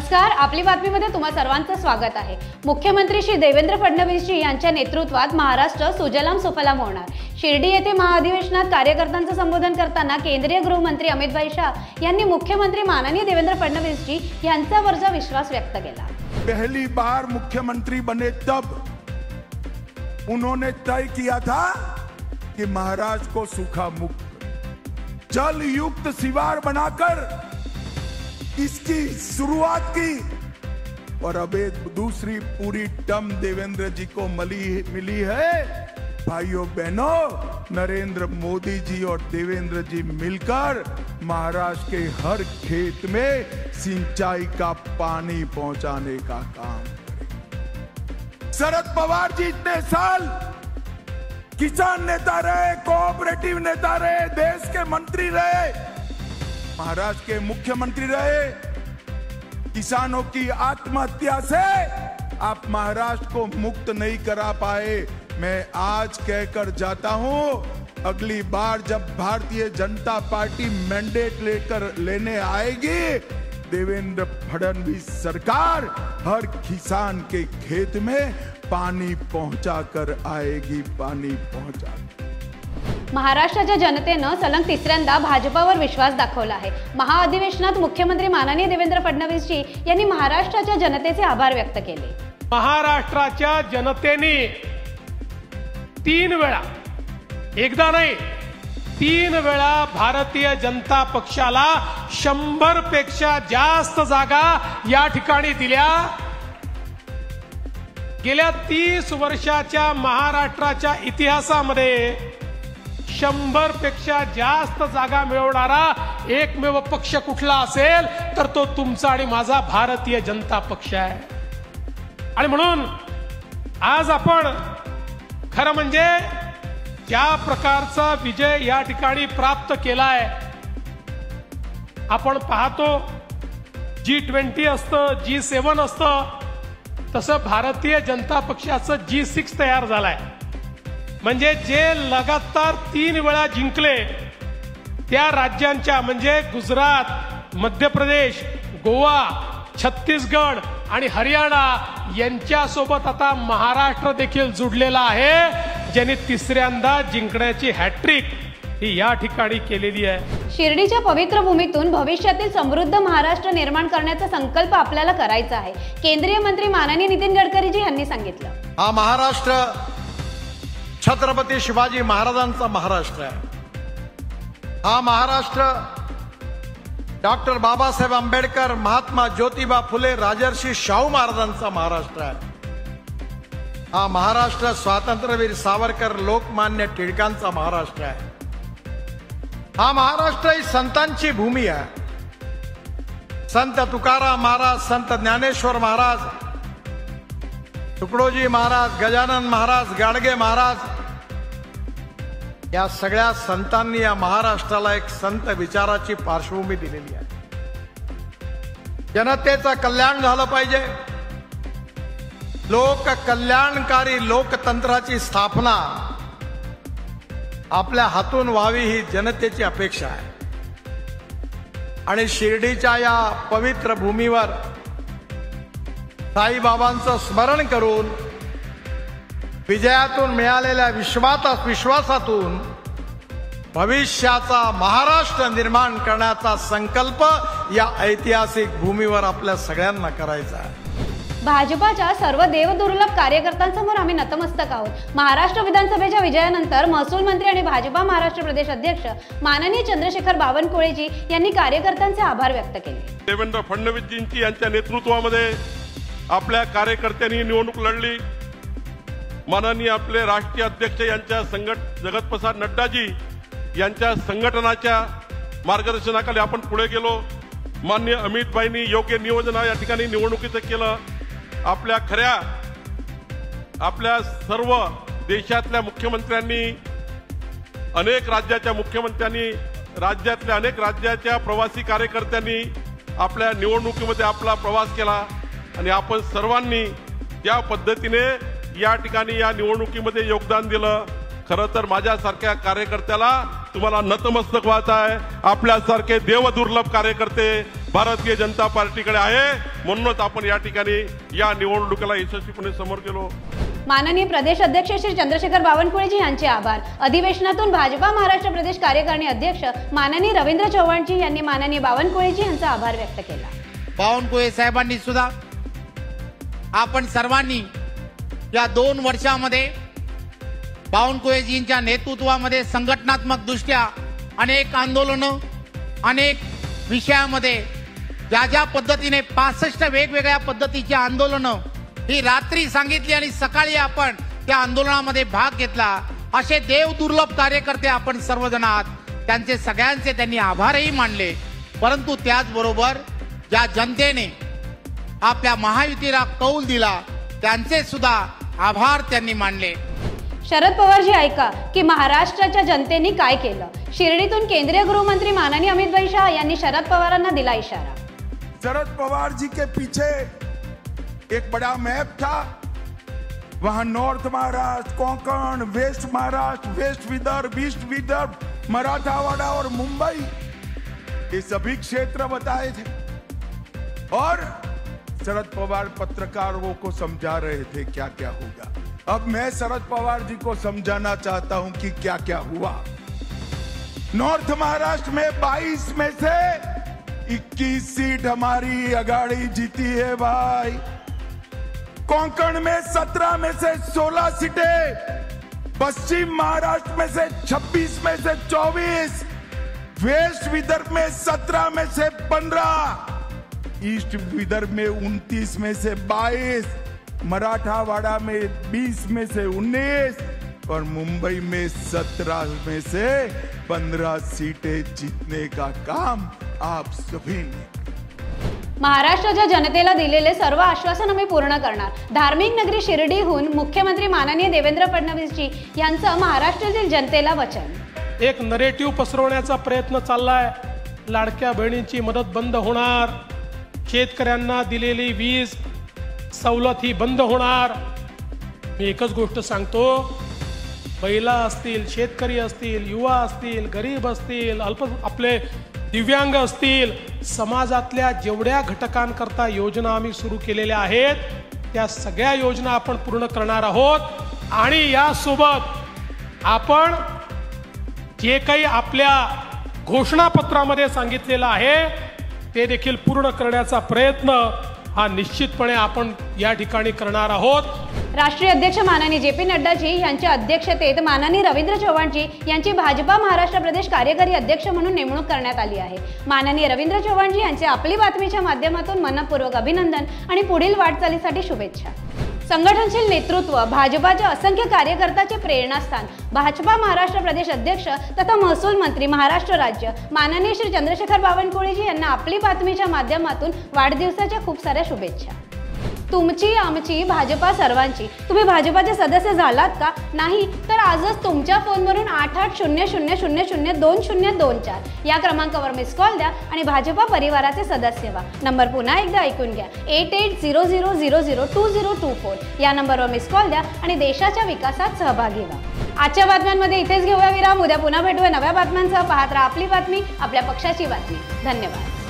नमस्कार, आपली बातमीमध्ये तुम्हा सर्वांचं स्वागत आहे। मुख्यमंत्री श्री देवेंद्र फडणवीस जी यांच्या नेतृत्वात महाराष्ट्र सुजलाम सुफलाम होणार। शिर्डी येथे महाअधिवेशनात कार्यकर्त्यांचे संबोधन करताना केंद्रीय गृहमंत्री अमित भाई शाह यांनी मुख्यमंत्री माननीय देवेंद्र फडणवीस जी यांच्यावरचा विश्वास व्यक्त केला। पहली बार मुख्यमंत्री बने तब उन्होंने तय किया था कि महाराष्ट्र को सूखा मुक्त जल युक्त शिवार बनाकर इसकी शुरुआत की और अब एक दूसरी पूरी टर्म देवेंद्र जी को मिली है। भाइयों बहनों, नरेंद्र मोदी जी और देवेंद्र जी मिलकर महाराष्ट्र के हर खेत में सिंचाई का पानी पहुंचाने का काम करें। शरद पवार जी इतने साल किसान नेता रहे, कोऑपरेटिव नेता रहे, देश के मंत्री रहे, महाराष्ट्र के मुख्यमंत्री रहे। किसानों की आत्महत्या से आप महाराष्ट्र को मुक्त नहीं करा पाए। मैं आज कहकर जाता हूं, अगली बार जब भारतीय जनता पार्टी मैंडेट लेने आएगी, देवेंद्र फडणवीस सरकार हर किसान के खेत में पानी पहुंचाकर आएगी, पानी पहुंचा। महाराष्ट्राच्या जनतेनं सलग तिसऱ्यांदा भाजपावर विश्वास दाखवला आहे। महाअधिवेशनात मुख्यमंत्री माननीय देवेंद्र फडणवीस जी यांनी महाराष्ट्राच्या जनतेचे आभार व्यक्त केले। महाराष्ट्राच्या जनतेने 3 वेळा, एकदा नाही 3 वेळा भारतीय जनता पक्षाला 100 पेक्षा जास्त जागा या ठिकाणी दिल्या। गेल्या 30 वर्षाच्या महाराष्ट्राच्या इतिहासामध्ये 100 पेक्षा जास्त जागा मिळवणारा एकमेव पक्ष कुठला असेल तर तो तुमचा आणि माझा भारतीय जनता पक्ष आहे। आणि म्हणून आज आपण खरं म्हणजे ज्या प्रकारचा विजय या ठिकाणी प्राप्त केलाय, आपण पाहतो G20 असतं, G7 असतं, तसं भारतीय जनता पक्षाचं G6 तयार झालाय। म्हणजे जे लगातार 3 वेळा जिंकले त्या राज्यांच्या म्हणजे गुजरात, मध्य प्रदेश, गोवा, छत्तीसगड आणि हरियाणा यांच्यासोबत आता महाराष्ट्र देखील जुडलेला आहे, ज्यांनी तिसऱ्यांदा जिंकण्याची हॅट्रिक ही या ठिकाणी केलेली आहे। शिर्डीच्या पवित्र भूमीतून भविष्यातील समृद्ध महाराष्ट्र निर्माण करण्याचा संकल्प आपल्याला करायचा आहे, केंद्रीय मंत्री माननीय नितीन गडकरी जी यांनी सांगितलं। हा महाराष्ट्र छत्रपती शिवाजी महाराजांचा महाराष्ट्र आहे। हा महाराष्ट्र डॉक्टर बाबासाहेब आंबेडकर, महात्मा ज्योतिबा फुले, राजर्षी शाहू महाराजांचा महाराष्ट्र आहे। हा महाराष्ट्र स्वातंत्र्यवीर सावरकर, लोकमान्य टिळकांचा महाराष्ट्र आहे। हा महाराष्ट्र ही संतांची भूमी आहे। संत तुकाराम महाराज, संत ज्ञानेश्वर महाराज, तुकडोजी महाराज, गजानन महाराज, गाडगे महाराज या सगळ्या संतांनी या महाराष्ट्राला एक संत विचाराची पार्श्वभूमी दिलेली आहे। जनतेचं कल्याण झालं पाहिजे, लोक कल्याणकारी लोकतंत्राची स्थापना आपल्या हातून व्हावी ही जनतेची अपेक्षा आहे। आणि शिर्डीच्या या पवित्र भूमीवर साईबाबांचं स्मरण करून विजयातून मिळालेल्या विश्वासातून भविष्याचा महाराष्ट्र निर्माण करण्याचा संकल्प या ऐतिहासिक भूमीवर आपल्या सगळ्यांना करायचा आहे। भाजपाच्या सर्व देवदुर्लभ कार्यकर्त्यांसमोर आम्ही नतमस्तक आहोत। महाराष्ट्र विधानसभेच्या विजयानंतर महसूल मंत्री आणि भाजपा महाराष्ट्र प्रदेश अध्यक्ष माननीय चंद्रशेखर बावनकुळेजी यांनी कार्यकर्त्यांचे आभार व्यक्त केले। देवेंद्र फडणवीसजी यांच्या नेतृत्वामध्ये आपल्या कार्यकर्त्यांनी निवडणूक लढली। माननीय आपले राष्ट्रीय अध्यक्ष यांच्या जगत प्रसाद नड्डाजी यांच्या संघटनाच्या मार्गदर्शनाखाली आपण पुढे गेलो। माननीय अमित भाईंनी योग्य नियोजन या ठिकाणी निवडणुकीचं केलं। आपल्या सर्व देशातल्या मुख्यमंत्र्यांनी, अनेक राज्याच्या मुख्यमंत्र्यांनी, राज्यातल्या अनेक राज्याच्या प्रवासी कार्यकर्त्यांनी आपल्या निवडणुकीमध्ये आपला प्रवास केला आणि आपण सर्वांनी त्या पद्धतीने या ठिकाणी या निवडणुकीमध्ये योगदान दिलं। खरं तर माझ्यासारख्या कार्यकर्त्याला तुम्हाला नतमस्तक व्हायचं आहे. आपल्यासारखे देवदुर्लभ कार्यकर्ते भारतीय जनता पार्टीकडे आहे, म्हणूनच आपण या ठिकाणी या निवडणुकीला यशस्वीपणे समोर गेलो. माननीय प्रदेश अध्यक्ष श्री चंद्रशेखर बावनकुळेजी यांचे आभार. अधिवेशनातून भाजपा महाराष्ट्र प्रदेश कार्यकारिणी अध्यक्ष माननीय रवींद्र चव्हाणजी यांनी माननीय बावनकुळेजी यांचा आभार व्यक्त केला. बावनकुळे साहेबांनी सुद्धा आपण सर्वांनी या 2 वर्षामध्ये बावनकुळेजींच्या नेतृत्वामध्ये संघटनात्मक दृष्ट्या अनेक आंदोलनं, अनेक विषयामध्ये ज्या पद्धतीने 65 वेगवेगळ्या पद्धतीची आंदोलनं ही रात्री सांगितली आणि सकाळी आपण त्या आंदोलनामध्ये भाग घेतला. असे देवदुर्लभ कार्यकर्ते आपण सर्वजण आहात. त्यांचे सगळ्यांचे त्यांनी आभारही मानले. परंतु त्याचबरोबर ज्या जनतेने आपल्या महायुतीला कौल दिला त्यांचे सुद्धा आभार त्यांनी मानले. शरद पवारजी ऐका की महाराष्ट्राच्या जनतेने काय केलं. शिर्डीतून केंद्रीय गृहमंत्री माननीय अमित भाई शाह यांनी शरद पवारांना दिला इशारा. शरद पवार जी के पीछे एक बड़ा मैप था. वहां north Maharashtra, Konkan, west Maharashtra, west Vidarbha, east Vidarbha, Marathwada और मुंबई, ये सभी क्षेत्र बताए थे. और शरद पवार पत्रकारों को समझा रहे थे क्या क्या होगा. अब मैं शरद पवार जी को समझाना चाहता हूं कि क्या क्या हुआ. नॉर्थ महाराष्ट्र में 22 में से 21 सीट हमारी अगाड़ी जीती है भाई. कोंकण में 17 में से 16 सीटें, पश्चिम महाराष्ट्र में से 26 में से 24, वेस्ट विदर्भ में 17 में से 15, ईस्ट विदर्भ में 29 में से 22, मराठावाड़ा में 20 में से 19 और मुंबई में 17 में से 15 सीटें जीतने का काम आप सभी ने. महाराष्ट्राच्या जनतेला दिलेले सर्व आश्वासन आम्ही पूर्ण करणार. धार्मिक नगरी शिर्डीहून मुख्यमंत्री माननीय देवेंद्र फडणवीसजी यांचं महाराष्ट्रातील जनतेला वचन. एक नरेटिव्ह पसरवण्याचा प्रयत्न चाललाय. लाडक्या बहिणींची मदत बंद होणार, शेतकऱ्यांना दिलेली वीज सवलत ही बंद होणार. मी एकच गोष्ट सांगतो, महिला असतील, शेतकरी असतील, युवा असतील, गरीब असतील, आपले दिव्यांग असतील, समाजातल्या जेवढ्या घटकांकरता योजना आम्ही सुरू केलेल्या आहेत त्या सगळ्या योजना आपण पूर्ण करणार आहोत. आणि यासोबत आपण जे काही आपल्या घोषणापत्रामध्ये सांगितलेलं आहे ते देखील पूर्ण करण्याचा प्रयत्न हा निश्चितपणे आपण या ठिकाणी करणार आहोत. राष्ट्रीय अध्यक्ष माननीय जे.पी. नड्डाजी यांच्या अध्यक्षतेत माननीय रवींद्र चव्हाणजी यांची भाजपा महाराष्ट्र प्रदेश कार्यकारी अध्यक्ष म्हणून नेमणूक करण्यात आली आहे. माननीय रवींद्र चव्हाणजी यांचे आपली बातमीच्या माध्यमातून मनपूर्वक अभिनंदन आणि पुढील वाटचालीसाठी शुभेच्छा. संघटनशील नेतृत्व, भाजपाच्या असंख्य कार्यकर्त्याचे प्रेरणास्थान, भाजपा महाराष्ट्र प्रदेश अध्यक्ष तथा महसूल मंत्री महाराष्ट्र राज्य माननीय श्री चंद्रशेखर बावनकुळेजी यांना आपली बातमीच्या माध्यमातून वाढदिवसाच्या खूप साऱ्या शुभेच्छा. तुमची, आमची, भाजपा सर्वांची. तुम्ही भाजपाचे सदस्य झालात का? नाही तर आजच तुमच्या फोनवरून 8800002024 या क्रमांकावर मिस कॉल द्या आणि भाजपा परिवाराचे सदस्य व्हा. नंबर पुन्हा एकदा ऐकून घ्या, 8800002024 या नंबरवर मिस कॉल द्या आणि देशाच्या विकासात सहभागी व्हा. आजच्या बातम्यांमध्ये इथेच घेऊया विराम. उद्या पुन्हा भेटूया नव्या बातम्यांसह. पाहत राहा आपली बातमी, आपल्या पक्षाची बातमी. धन्यवाद.